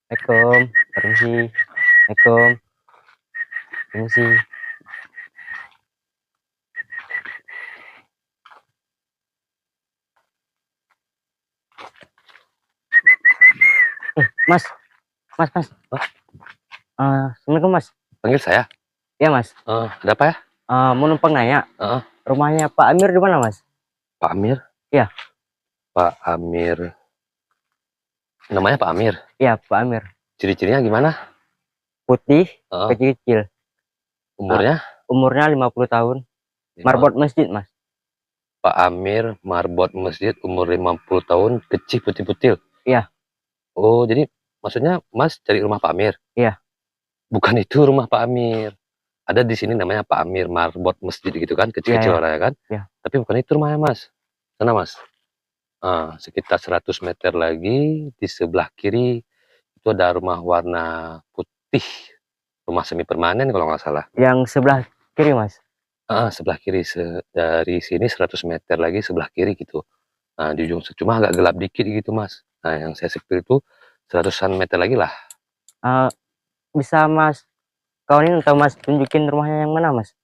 Assalamualaikum, permisi. Assalamualaikum, permisi. Mas, Mas. Assalamualaikum, Mas. Panggil saya? Iya, Mas. Ada apa ya? Mau numpang nanya, Heeh. rumahnya Pak Amir di mana, Mas? Pak Amir? Iya. Pak Amir. Namanya Pak Amir? Iya, Pak Amir. Ciri-cirinya gimana? Putih, Heeh. kecil-kecil. Umurnya? Umurnya 50 tahun. Marbot masjid, Mas. Pak Amir, marbot masjid, umur 50 tahun, kecil putih-putih. Iya. Oh, jadi maksudnya Mas cari rumah Pak Amir? Iya. Bukan itu rumah Pak Amir. Ada di sini namanya Pak Amir, marbot masjid gitu kan, kecil-kecil Iya. orangnya kan? Iya. Tapi bukan itu rumahnya, Mas. Sana, Mas. Sekitar 100 meter lagi, di sebelah kiri itu ada rumah warna putih. Rumah semi permanen kalau nggak salah. Yang sebelah kiri, Mas. Sebelah kiri, dari sini 100 meter lagi sebelah kiri gitu. Nah, di ujung cuma agak gelap dikit gitu, Mas. Nah, yang saya sepir itu 100-an meter lagi lah. Bisa Mas kawanin atau Mas tunjukin rumahnya yang mana, Mas?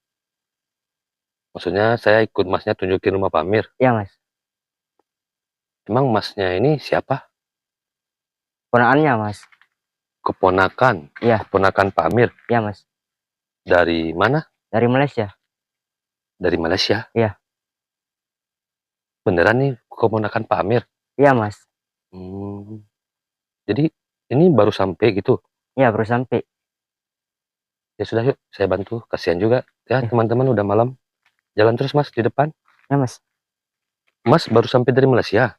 Maksudnya saya ikut Masnya tunjukin rumah Pak Amir. Iya, Mas. Emang Masnya ini siapa? Ponakannya, Mas. Keponakan? Iya. Keponakan Pak Amir? Iya, Mas. Dari mana? Dari Malaysia. Dari Malaysia? Iya. Beneran nih keponakan Pak Amir? Iya, Mas. Jadi ini baru sampai gitu? Iya, baru sampai. Ya sudah, yuk saya bantu. Kasihan juga ya, teman-teman udah malam. Jalan terus, Mas, di depan. Ya, Mas. Mas baru sampai dari Malaysia?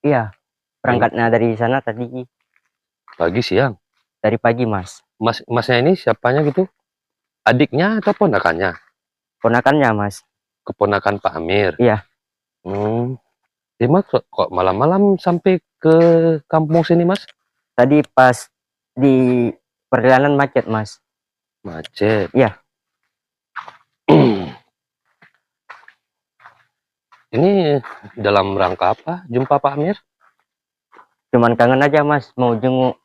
Iya, berangkatnya dari sana tadi Pagi, siang? dari pagi, Mas. Masnya ini siapanya gitu? Adiknya atau ponakannya? Ponakannya, Mas. Keponakan Pak Amir? Iya. Mas kok malam-malam sampai ke kampung sini, Mas? Tadi pas di perjalanan macet, Mas. Macet? Iya. Ini dalam rangka apa jumpa Pak Amir? Cuman kangen aja, Mas, mau jenguk.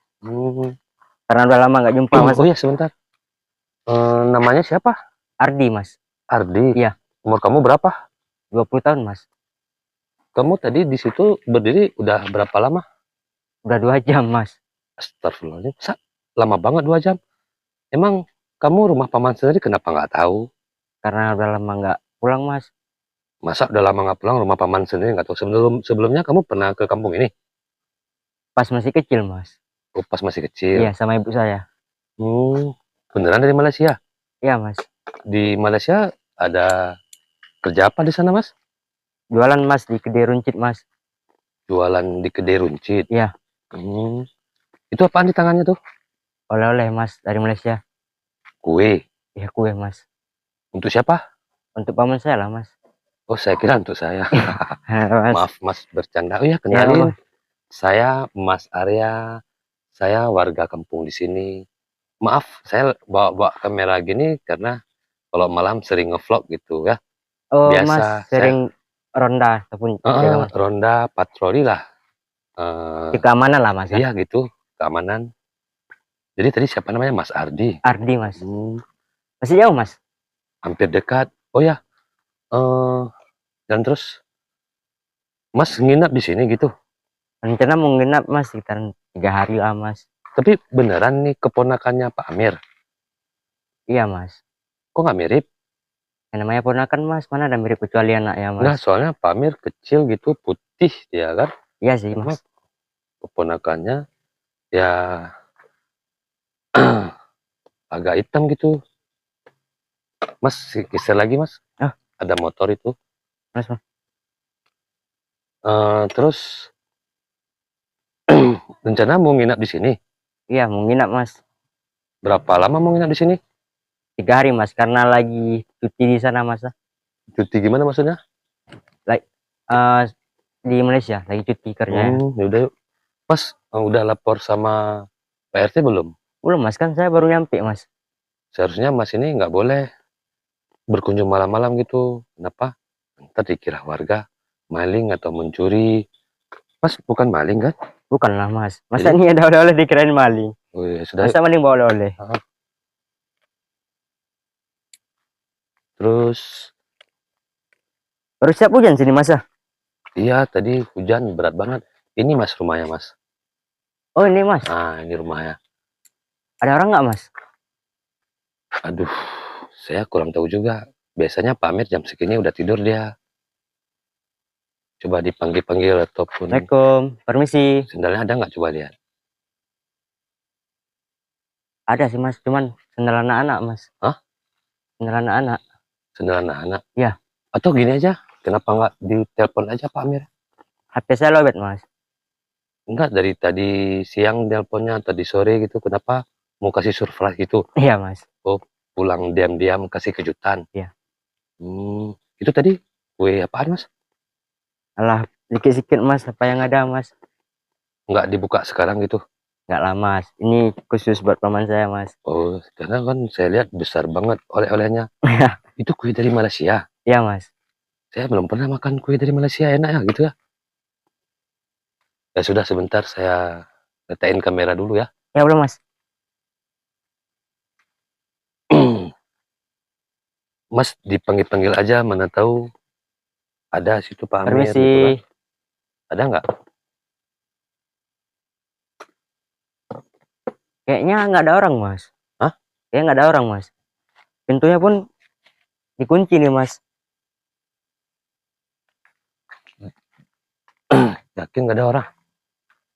Karena udah lama nggak jumpa, Mas. Oh ya, sebentar. Namanya siapa? Ardi, Mas. Ardi? Iya. Umur kamu berapa? 20 tahun, Mas. Kamu tadi di situ berdiri udah berapa lama? Udah 2 jam, Mas. Astagfirullahaladzim, lama banget 2 jam. Emang kamu rumah paman sendiri kenapa nggak tahu? Karena udah lama nggak pulang, Mas. Masa udah lama nggak pulang rumah paman sendiri nggak tahu? Sebelumnya kamu pernah ke kampung ini? Pas masih kecil, Mas. Oh, pas masih kecil? Iya, sama ibu saya. Beneran dari Malaysia? Iya, Mas. Di Malaysia ada kerja apa di sana, Mas? Jualan, Mas, di kedai runcit, Mas. Jualan di kedai runcit? Iya. Itu apaan di tangannya tuh? Oleh-oleh, Mas, dari Malaysia. Kue? Iya, kue, Mas. Untuk siapa? Untuk paman saya lah, Mas. Oh, saya kira untuk saya. Mas. Maaf, Mas, bercanda. Oh ya, kenalin. Ya, Saya Mas Arya. Saya warga kampung di sini. Maaf, saya bawa kamera gini karena kalau malam sering ngevlog gitu ya. oh, Biasa Mas sering ronda ataupun ronda patroli lah. di keamanan lah, Mas. Iya gitu, keamanan. Jadi tadi siapa namanya? Mas Ardi? Ardi, Mas. Masih jauh, Mas? Hampir dekat. Oh ya, dan terus Mas nginap di sini gitu? Rencana mau nginap, Mas, sekitar 3 hari lah, Mas. Tapi beneran nih keponakannya Pak Amir? Iya, Mas. Kok nggak mirip? Yang namanya ponakan, Mas, mana ada mirip kecuali anaknya, Mas. Nggak, soalnya Pak Amir kecil gitu, putih dia kan? Iya sih, Mas. Keponakannya ya agak hitam gitu. Mas, geser lagi, Mas. Ada motor itu. Mas. Terus rencana mau nginap di sini? Iya, mau nginap, Mas. Berapa lama mau nginap di sini? 3 hari, Mas, karena lagi cuti di sana, Mas. Cuti gimana maksudnya? Di Malaysia lagi cuti kerja. Yaudah yuk. Mas, udah lapor sama Pak RT belum? Belum, Mas, kan saya baru nyampe, Mas. Seharusnya Mas ini nggak boleh berkunjung malam-malam gitu. Kenapa? Ntar dikira warga maling atau mencuri. Mas bukan maling kan? Bukan lah, Mas. Masa ini ada oleh-oleh dikirain maling? Oh, ya sudah. Masa mending bawa oleh-oleh. Terus, Baru siap hujan sini masa. iya tadi hujan berat banget. Ini mas rumahnya mas. Oh ini mas. Nah ini rumahnya. Ada orang nggak mas? Aduh, saya kurang tahu juga. Biasanya Pak Amir jam segini udah tidur dia. Coba dipanggil-panggil ataupun Assalamualaikum. Permisi. sendalnya ada nggak, coba lihat. Ada sih mas. Cuman sendal anak-anak mas. Hah? Sendal anak-anak. Sendal anak-anak? Ya. Atau gini aja, kenapa nggak ditelepon aja Pak Amir? HP saya lowet mas. Enggak, dari tadi siang teleponnya, tadi sore gitu. Kenapa mau kasih surprise gitu? Iya mas. Oh, pulang diam-diam kasih kejutan. Iya. Itu tadi kue apaan mas? Alah sedikit-sedikit mas. Apa yang ada mas? Nggak dibuka sekarang gitu? Nggak lah mas. Ini khusus buat paman saya mas. Oh, karena kan saya lihat besar banget oleh-olehnya. Iya. Itu kue dari Malaysia. Iya mas. Saya belum pernah makan kue dari Malaysia, enak ya gitu ya. Ya sudah, sebentar saya letakkan kamera dulu ya. Ya belum mas. Mas dipanggil-panggil aja, mana tahu ada situ Pak Amir Permisi. gitu kan. Ada nggak? Kayaknya nggak ada orang mas. Hah? Kayaknya nggak ada orang mas. Pintunya pun dikunci nih mas. Yakin nggak ada orang?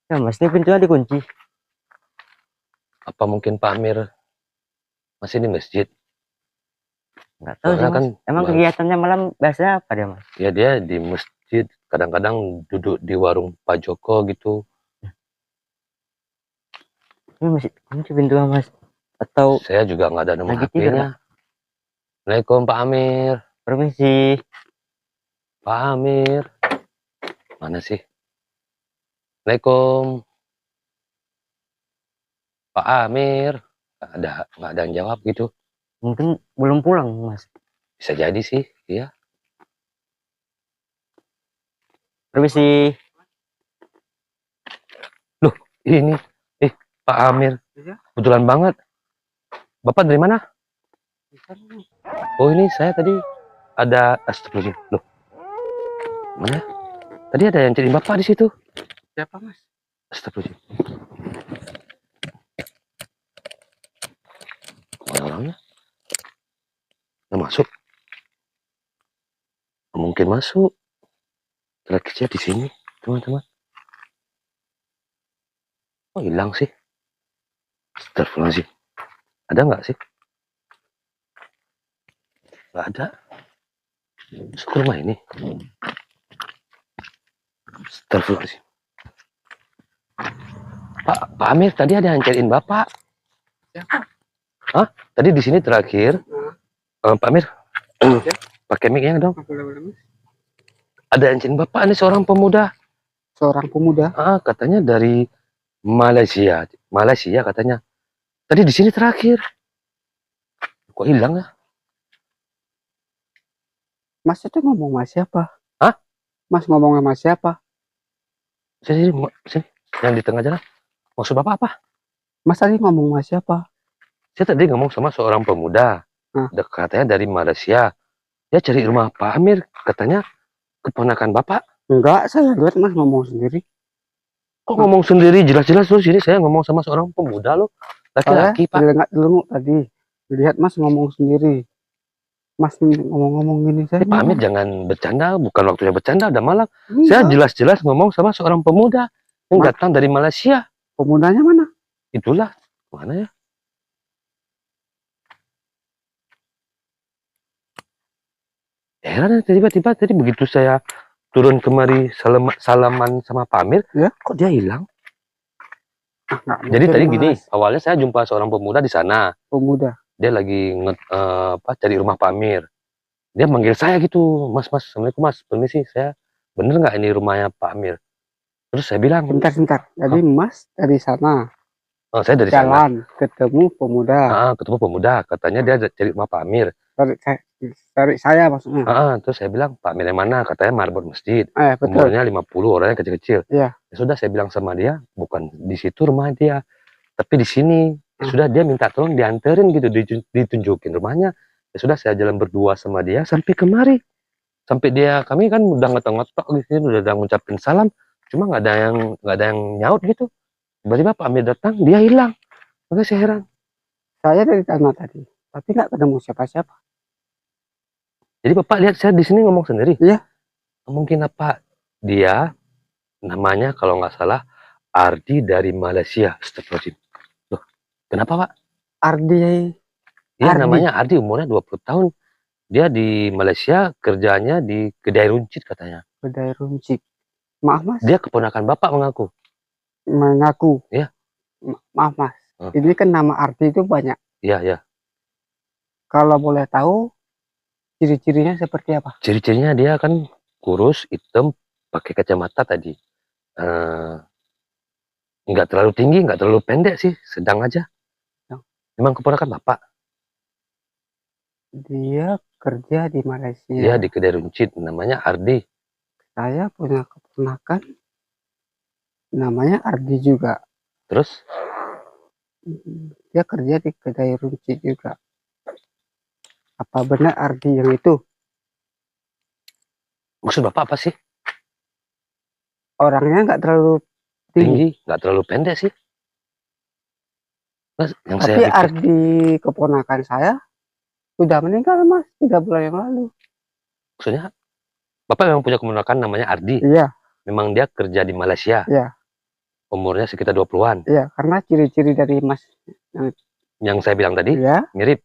Ya mas, ini pintunya dikunci. Apa mungkin Pak Amir masih di masjid? Nggak tahu sih Soalnya mas. kan Emang kegiatannya malam biasanya apa dia mas? ya dia di masjid, kadang-kadang duduk di warung Pak Joko gitu. Ini masih kunci pintunya mas. Atau Saya juga nggak ada nomor lagi tidur, HP-nya. Assalamualaikum Pak Amir. permisi. Pak Amir. Mana sih? Assalamualaikum. Pak Amir. Nggak ada yang jawab gitu. Mungkin belum pulang mas. Bisa jadi sih, iya. Permisi. Loh, ini. Pak Amir. Kebetulan banget. Bapak dari mana? Oh, ini saya tadi ada astagfirullahaladzim. Loh. Mana? Tadi ada yang cari Bapak di situ. Siapa mas? Astagfirullahaladzim. Mana orangnya? Nggak masuk. Mungkin masuk. Terakhirnya di sini, teman-teman. Oh, hilang sih. Astagfirullahaladzim. Ada nggak sih? Nggak ada. Masuk ke rumah ini. Astagfirullahaladzim. Pak Amir, tadi ada yang cariin Bapak. Siapa? Hah? Tadi di sini terakhir. Pak Amir, pakai mic-nya dong. Ada yang cariin Bapak, ini seorang pemuda. Seorang pemuda. Katanya dari Malaysia. Malaysia katanya. Tadi di sini terakhir. Kok hilang ya? Mas itu ngomong sama siapa? Hah? Mas ngomong sama siapa? Sini, yang di tengah jalan. Maksud Bapak apa? Mas tadi ngomong sama siapa? Saya tadi ngomong sama seorang pemuda. Katanya dari Malaysia. Dia cari rumah Pak Amir. Katanya keponakan Bapak. Enggak, saya lihat Mas ngomong sendiri. Kok ngomong sendiri? Jelas-jelas terus ini saya ngomong sama seorang pemuda loh. Laki-laki Pak. Delengak-delenguk tadi. Lihat Mas ngomong sendiri. Mas ngomong-ngomong gini saya. Pak Amir jangan bercanda. Bukan waktunya bercanda. Udah malam. Enggak. Saya jelas-jelas ngomong sama seorang pemuda yang datang dari Malaysia. Pemudanya mana? Itulah. Mana ya? Heran tiba-tiba tadi begitu saya turun kemari salaman sama Pak Amir, ya? Kok dia hilang? Jadi tadi gini, awalnya saya jumpa seorang pemuda di sana. Pemuda. Dia lagi cari rumah Pak Amir. Dia manggil saya gitu, Mas, Assalamualaikum Mas, permisi, saya bener nggak ini rumahnya Pak Amir? Terus saya bilang, Bentar. Jadi Mas dari sana. Saya dari jalan sana. ketemu pemuda. Ketemu pemuda, katanya dia cari rumah Pak Amir. Cari saya maksudnya. Terus saya bilang, Pak Amir yang mana? Katanya marbot masjid. Betul. Umurnya 50, orangnya kecil-kecil. Iya. Ya sudah saya bilang sama dia, bukan di situ rumah dia. Tapi di sini sudah dia minta tolong dianterin gitu, ditunjukin rumahnya. Ya sudah saya jalan berdua sama dia sampai kemari. Sampai kami kan udah ngetok-ngetok di sini, udah ngucapin salam, cuma nggak ada yang nyaut gitu. Tiba-tiba Pak Amir datang, dia hilang. Makanya saya heran. Saya dari tanah tadi, tapi nggak ketemu siapa-siapa. Jadi Bapak lihat saya di sini ngomong sendiri? Iya. Mungkin apa? Dia namanya kalau nggak salah Ardi dari Malaysia. Astagfirullahaladzim. Loh, kenapa Pak? Ardi. Iya Ardi. namanya Ardi, umurnya 20 tahun. Dia di Malaysia, kerjanya di kedai runcit katanya. Kedai runcit. Maaf mas. Dia keponakan Bapak mengaku. Iya. Maaf mas. Hmm. Ini kan nama Ardi itu banyak. Iya, iya. Kalau boleh tahu, ciri-cirinya seperti apa? Ciri-cirinya dia kan kurus, hitam, pakai kacamata tadi. Nggak terlalu tinggi, nggak terlalu pendek sih, sedang aja. Memang keponakan Bapak. Dia kerja di Malaysia. Dia di kedai runcit, namanya Ardi. Saya punya keponakan, namanya Ardi juga. Terus? Dia kerja di kedai runcit juga. Apa benar Ardi yang itu? Maksud Bapak apa sih? Orangnya nggak terlalu tinggi. Nggak terlalu pendek sih. Mas, yang Tapi saya pikir, Ardi keponakan saya sudah meninggal mas 3 bulan yang lalu. maksudnya Bapak memang punya keponakan namanya Ardi. Iya. Memang dia kerja di Malaysia. Iya. Umurnya sekitar 20-an. Iya, karena ciri-ciri dari mas Yang saya bilang tadi, ya, mirip.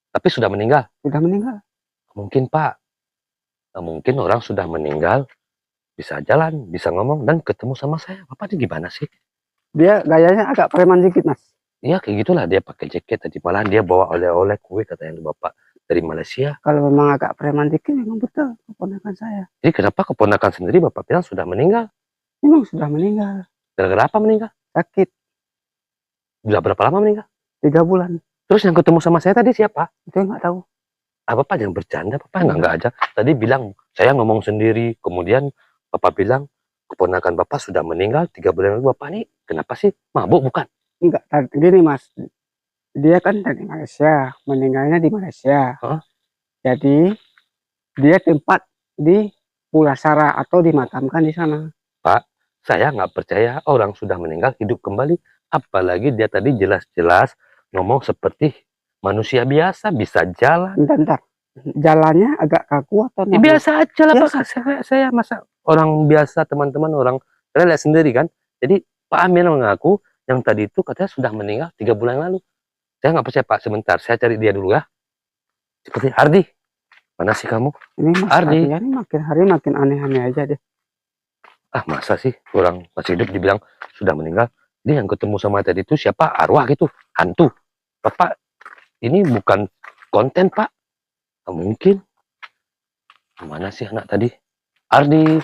Tapi sudah meninggal. Sudah meninggal. Mungkin Pak. Mungkin orang sudah meninggal, bisa jalan, bisa ngomong, dan ketemu sama saya. Bapak ini gimana sih? Dia gayanya agak preman dikit mas. Iya kayak gitulah, dia pakai jaket tadi, malahan dia bawa oleh-oleh kue katanya Bapak dari Malaysia. Kalau memang agak preman dikit memang betul keponakan saya. Jadi kenapa keponakan sendiri Bapak bilang sudah meninggal? Memang sudah meninggal. Gara-gara apa meninggal? Sakit. Sudah berapa lama meninggal? 3 bulan. Terus yang ketemu sama saya tadi siapa? Itu nggak tahu. Bapak jangan bercanda, Bapak nggak aja. Tadi bilang saya ngomong sendiri, kemudian Bapak bilang keponakan Bapak sudah meninggal 3 bulan lalu. Bapak nih kenapa sih? Mabuk bukan? Enggak, gini mas. Dia kan dari Malaysia, meninggalnya di Malaysia. Huh? Jadi dia tempat di Pulasara atau dimakamkan di sana. Pak, saya nggak percaya orang sudah meninggal hidup kembali. Apalagi dia tadi jelas-jelas ngomong seperti manusia biasa, bisa jalan. Bentar. Jalannya agak kaku atau Ya, biasa aja lah biasa. Pak. Saya masa orang biasa, teman-teman orang. Saya lihat sendiri kan. Jadi Pak Amir mengaku yang tadi itu katanya sudah meninggal 3 bulan lalu. Saya nggak percaya Pak, sebentar. Saya cari dia dulu ya. Seperti Ardi. Mana sih kamu? Ini mas Ardi. ini makin hari makin aneh-aneh aja deh. Masa sih orang masih hidup dibilang sudah meninggal? Dia yang ketemu sama tadi itu siapa? Arwah gitu, hantu. Bapak, ini bukan konten Pak. Mungkin. Mana sih anak tadi? Ardi.